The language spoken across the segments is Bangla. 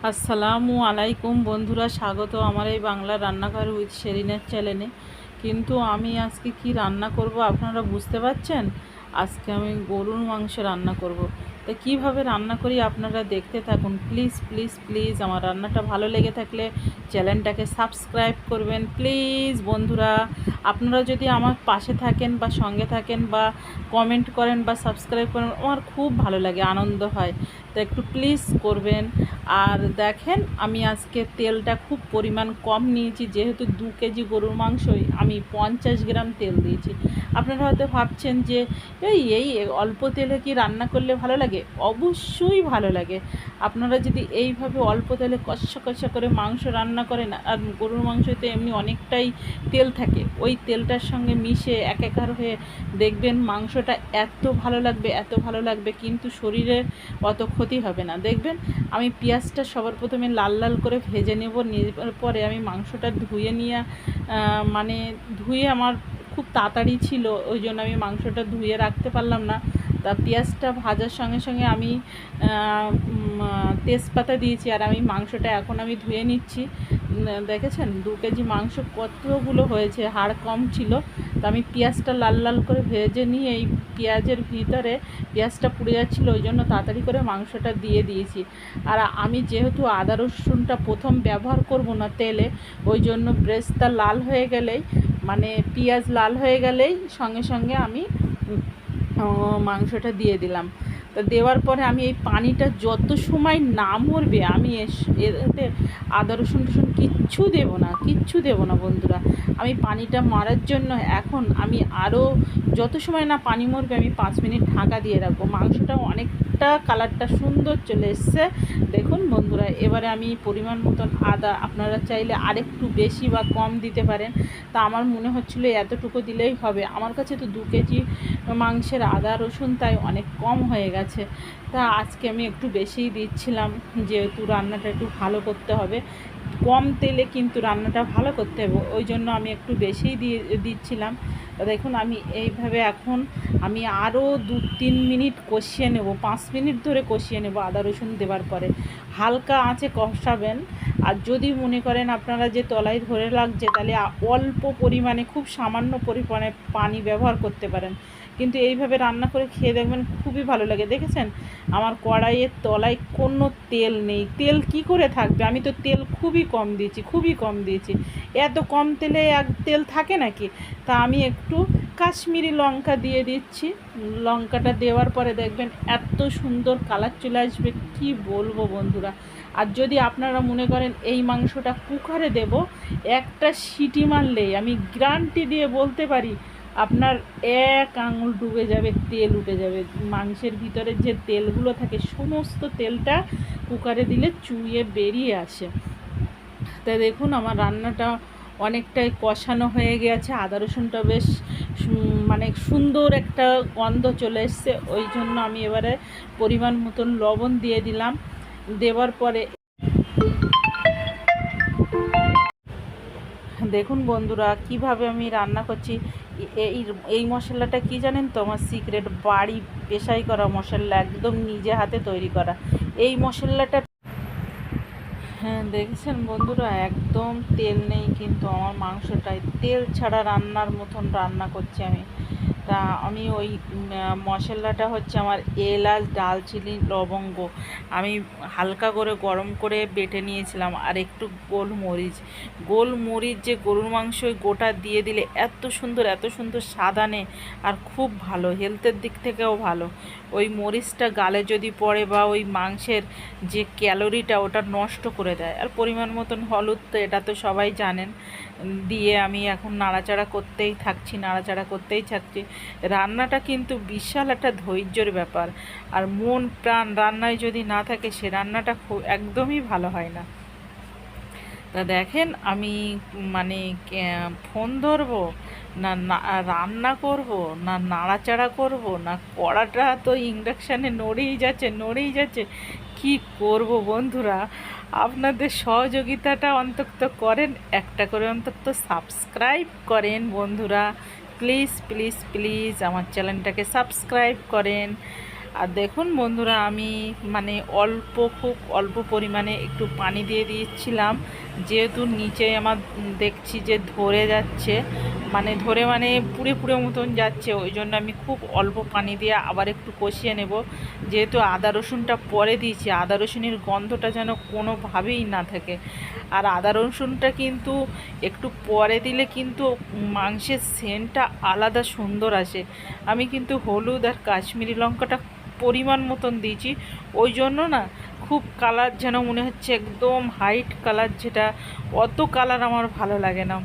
আসসালামু আলাইকুম বন্ধুরা, স্বাগত আমার এই বাংলা রান্নাঘর উইথ শেরিনের চ্যানেলে। কিন্তু আমি আজকে কি রান্না করব আপনারা বুঝতে পারছেন? আজকে আমি গরুর মাংস রান্না করব। তো কীভাবে রান্না করি আপনারা দেখতে থাকুন। প্লিজ প্লিজ প্লিজ আমার রান্নাটা ভালো লেগে থাকলে চ্যানেলটাকে সাবস্ক্রাইব করবেন প্লিজ বন্ধুরা। আপনারা যদি আমার পাশে থাকেন বা সঙ্গে থাকেন বা কমেন্ট করেন বা সাবস্ক্রাইব করেন, আমার খুব ভালো লাগে, আনন্দ হয়। তো একটু প্লিজ করবেন। আর দেখেন, আমি আজকে তেলটা খুব পরিমাণ কম নিয়েছি, যেহেতু 2 কেজি গরুর মাংসই আমি 50 গ্রাম তেল দিয়েছি। আপনারা হয়তো ভাবছেন যে এই অল্প তেলে কি রান্না করলে ভালো লাগে? অবশ্যই ভালো লাগে। আপনারা যদি এইভাবে অল্প তেলে কষা কষা করে মাংস রান্না করেন, আর গরুর মাংসতে এমনি অনেকটাই তেল থাকে, ওই তেলটার সঙ্গে মিশে একাকার হয়ে দেখবেন মাংসটা এত ভালো লাগবে, এত ভালো লাগবে, কিন্তু শরীরের অত ক্ষতি হবে না। দেখবেন আমি পেঁয়াজটা সবার প্রথমে লাল লাল করে ভেজে নেব, নেবার পরে আমি মাংসটা ধুয়ে নিয়ে ধুয়ে আমার খুব তাড়াতাড়ি ছিল, ওই জন্য আমি মাংসটা ধুয়ে রাখতে পারলাম না। তা পেঁয়াজটা ভাজার সঙ্গে সঙ্গে আমি তেজপাতা দিয়েছি, আর আমি মাংসটা এখন আমি ধুয়ে নিচ্ছি। দেখেছেন 2 কেজি মাংস কতগুলো হয়েছে, হাড় কম ছিল। তো আমি পেঁয়াজটা লাল লাল করে ভেজে নিয়ে এই পেঁয়াজের ভিতরে পেঁয়াজটা পুড়ে যাচ্ছিলো, ওই জন্য তাড়াতাড়ি করে মাংসটা দিয়ে দিয়েছি। আর আমি যেহেতু আদা রসুনটা প্রথম ব্যবহার করব না তেলে, ওই জন্য ব্রেস্টটা লাল হয়ে গেলেই, পেঁয়াজ লাল হয়ে গেলেই সঙ্গে সঙ্গে আমি মাংসটা দিয়ে দিলাম। তো দেওয়ার পরে আমি এই পানিটা যত সময় না মরবে, আমি এতে আদা রসুন টসুন কিচ্ছু দেবো না বন্ধুরা। আমি পানিটা মারার জন্য এখন আমি আরও যত সময় না পানি মরবে, আমি 5 মিনিট ঢাকা দিয়ে রাখবো। মাংসটা অনেকটা কালারটা সুন্দর চলে এসছে দেখুন বন্ধুরা। এবারে আমি পরিমাণ মতন আদা, আপনারা চাইলে আরেকটু বেশি বা কম দিতে পারেন। তা আমার মনে হচ্ছিলো এতটুকু দিলেই হবে। আমার কাছে তো 2 কেজি মাংসের আদা রসুন তাই অনেক কম হয়ে গেছে। তা আজকে আমি একটু বেশিই দিচ্ছিলাম, যেহেতু রান্নাটা একটু ভালো করতে হবে, কম তেলে কিন্তু রান্নাটা ভালো করতে হবে, ওই জন্য আমি একটু বেশিই দিচ্ছিলাম। দেখুন আমি এইভাবে এখন আমি আরও 2-3 মিনিট কষিয়ে নেব, 5 মিনিট ধরে কষিয়ে নেব আদা রসুন দেওয়ার পরে। হালকা আঁচে কষাবেন। আর যদি মনে করেন আপনারা যে তলায় ধরে লাগছে, তাহলে অল্প পরিমাণে, খুব সামান্য পরিমাণে পানি ব্যবহার করতে পারেন। কিন্তু এইভাবে রান্না করে খেয়ে দেখবেন খুবই ভালো লাগে। দেখেছেন আমার কড়াইয়ের তলায় কোনো তেল নেই। তেল কি করে থাকবে? আমি তো তেল খুবই কম দিয়েছি। এত কম তেলে তেল থাকে নাকি? তা আমি একটু কাশ্মীরি লঙ্কা দিয়ে দিচ্ছি। লঙ্কাটা দেওয়ার পরে দেখবেন এত সুন্দর কালার চলে আসবে, কি বলবো বন্ধুরা। আর যদি আপনারা মনে করেন এই মাংসটা কুকারে দেব, একটা সিটি মারলেই আমি গ্যারান্টি দিয়ে বলতে পারি আপনার 1 আঙুল ডুবে যাবে, তেল উঠে যাবে। মাংসের ভিতরে যে তেলগুলো থাকে, সমস্ত তেলটা কুকারে দিলে চুইয়ে বেরিয়ে আসে। তাই দেখুন আমার রান্নাটা অনেকটাই কষানো হয়ে গেছে, আদা রসুনটা বেশ সুন্দর একটা গন্ধ চলে এসছে। ওই জন্য আমি এবারে পরিমাণ মতন লবণ দিয়ে দিলাম। দেওয়ার পরে দেখুন বন্ধুরা কিভাবে আমি রান্না করছি। এই এই মশলাটা কি জানেন তো? আমার সিক্রেট, বাড়ি পেশাই করা মশলা, একদম নিজে হাতে তৈরি করা এই মশলাটা। হ্যাঁ দেখেছেন বন্ধুরা, একদম তেল নেই, কিন্তু আমার মাংসটায় তেল ছাড়া রান্নার মতন রান্না করছি আমি। তা আমি ওই মশলাটা হচ্ছে আমার এলাচ, দারচিনি, লবঙ্গ আমি হালকা করে গরম করে বেটে নিয়েছিলাম, আর একটু গোলমরিচ যে গরুর মাংস গোটা দিয়ে দিলে এত সুন্দর স্বাদ আনে, আর খুব ভালো, হেলথের দিক থেকেও ভালো। ওই মরিচটা গালে যদি পড়ে বা ওই মাংসের যে ক্যালোরিটা ওটা নষ্ট করে দেয়। আর পরিমাণ মতন হলুদ, তো এটা তো সবাই জানেন। দিয়ে আমি এখন নাড়াচাড়া করতেই থাকছি। রান্নাটা কিন্তু বিশাল একটা ধৈর্যের ব্যাপার, আর মন প্রাণ রান্নায় যদি না থাকে, সে রান্নাটা একদমই ভালো হয় না। তা দেখেন আমি ফোন ধরবো না, রান্না করব না, নাড়াচাড়া করব না, কড়াটা তো ইন্ডাকশানে নড়েই যাচ্ছে। কি করব বন্ধুরা? আপনাদের সহযোগিতাটা অন্তত করেন, একটা করে অন্তত সাবস্ক্রাইব করেন বন্ধুরা। প্লিজ প্লিজ প্লিজ আমার চ্যানেলটাকে সাবস্ক্রাইব করেন। আর দেখুন বন্ধুরা, আমি মানে খুব অল্প পরিমাণে একটু পানি দিয়ে দিয়েছিলাম, যেহেতু নিচে আমার দেখছি যে ধরে যাচ্ছে, মানে পুড়ে পুড়ে মতন যাচ্ছে, ওই জন্য আমি খুব অল্প পানি দিয়ে আবার একটু কষিয়ে নেব। যেহেতু আদা রসুনটা পরে দিয়েছি, আদা রসুনের গন্ধটা যেন কোনোভাবেই না থাকে। আর আদা রসুনটা কিন্তু একটু পরে দিলে কিন্তু মাংসের সেন্টটা আলাদা সুন্দর আসে। আমি কিন্তু হলুদ আর কাশ্মীরি লঙ্কাটা পরিমাণ মতন দিয়েছি, ওই জন্য না খুব কালার যেন মনে হচ্ছে একদম হাইট কালার, যেটা অত কালার আমার ভালো লাগে না।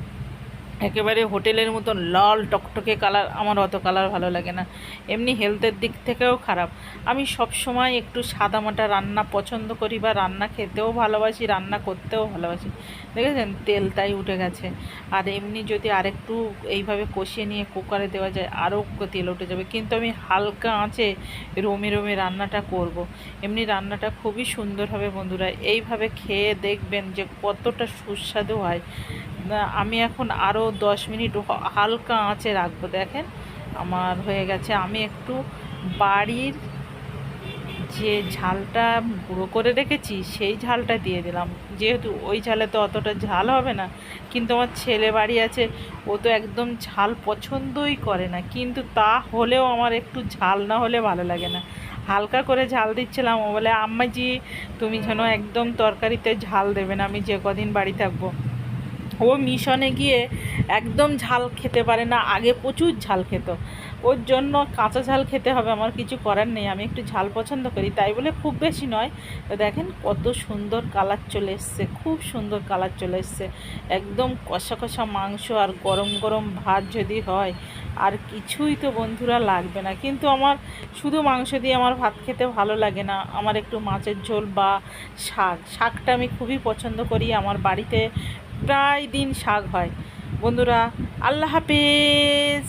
একেবারে হোটেলের মতন লাল টকটকে কালার, আমার অত কালার ভালো লাগে না। এমনি হেলথের দিক থেকেও খারাপ। আমি সব সময় একটু সাদামাটা রান্না পছন্দ করি, বা রান্না খেতেও ভালোবাসি, রান্না করতেও ভালোবাসি। দেখেছেন তেল তাই উঠে গেছে। আর এমনি যদি আরেকটু এইভাবে কষিয়ে নিয়ে কুকারে দেওয়া যায় আরও তেল উঠে যাবে, কিন্তু আমি হালকা আঁচে রোমে রোমে রান্নাটা করব। এমনি রান্নাটা খুবই সুন্দর হবে বন্ধুরা, এইভাবে খেয়ে দেখবেন যে কতটা সুস্বাদু হয়। আমি এখন আরও 10 মিনিট হালকা আঁচে রাখবো। দেখেন আমার হয়ে গেছে। আমি একটু বাড়ির যে ঝালটা গুঁড়ো করে রেখেছি সেই ঝালটা দিয়ে দিলাম, যেহেতু ওই ঝালে তো অতটা ঝাল হবে না। কিন্তু আমার ছেলে বাড়ি আছে, ও তো একদম ঝাল পছন্দই করে না, কিন্তু তা হলেও আমার একটু ঝাল না হলে ভালো লাগে না। হালকা করে ঝাল দিচ্ছিলাম, ও বলে আম্মাজি তুমি যেন একদম তরকারিতে ঝাল দেবে না, আমি যে কদিন বাড়ি থাকবো। ও মিশনে গিয়ে একদম ঝাল খেতে পারে না, আগে প্রচুর ঝাল খেত, ওর জন্য কাঁচা ঝাল খেতে হবে, আমার কিছু করার নেই। আমি একটু ঝাল পছন্দ করি, তাই বলে খুব বেশি নয়। তো দেখেন কত সুন্দর কালার চলে এসছে, খুব সুন্দর কালার চলে এসছে। একদম কষা কষা মাংস আর গরম গরম ভাত যদি হয়, আর কিছুই তো বন্ধুরা লাগবে না। কিন্তু আমার শুধু মাংস দিয়ে আমার ভাত খেতে ভালো লাগে না, আমার একটু মাছের ঝোল বা শাকটা আমি খুবই পছন্দ করি। আমার বাড়িতে প্রায় দিন শাক হয় বন্ধুরা। আল্লাহ হাফেজ।